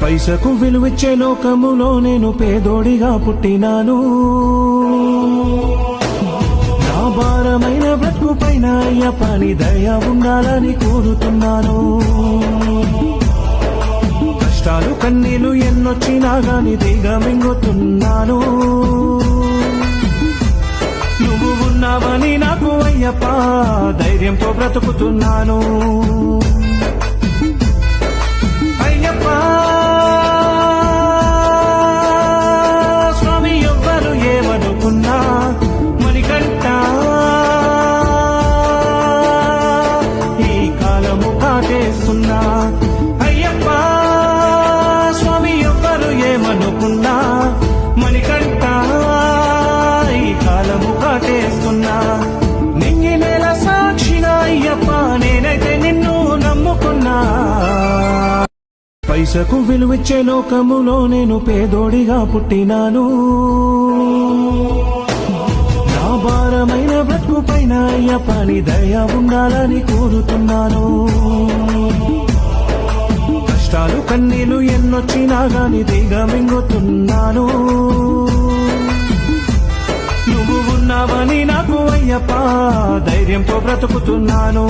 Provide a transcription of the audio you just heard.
పైసకు విలువిచ్చే లోకములో నేను పేదోడిగా పుట్టినాను. నా భారమైన బ్రతుకు పైన అయ్యప్ప నీ దయ ఉండాలని కోరుతున్నాను. కష్టాలు కన్నీళ్లు ఎన్నొచ్చినా గాని దిగమింగుతున్నాను. నువ్వు ఉన్నావని నాకు అయ్యప్ప ధైర్యంతో బ్రతుకుతున్నాను. అయ్యప్ప స్వామి ఎవ్వరు ఏమనుకున్నా మణికంఠ ఈ కాలము కాటేస్తున్నా. అయ్యప్ప స్వామి ఎవ్వరు ఏమనుకున్నా మణికంఠ ఈ కాలము కాటేస్తున్నా. నింగి నేల సాక్షిగా అయ్యప్ప నేనైతే నిన్ను నమ్ముకున్నా. పైసకు విలువిచ్చే లోకములో నేను పేదోడిగా పుట్టినాను. నా భారమైన బ్రతుకు పైన అయ్యప్ప నీ దయ ఉండాలని కోరుతున్నాను. కష్టాలు కన్నీళ్లు ఎన్నొచ్చినా గాని దిగమింగుతున్నాను. నువ్వు ఉన్నావని నాకు అయ్యప్ప ధైర్యంతో బ్రతుకుతున్నాను.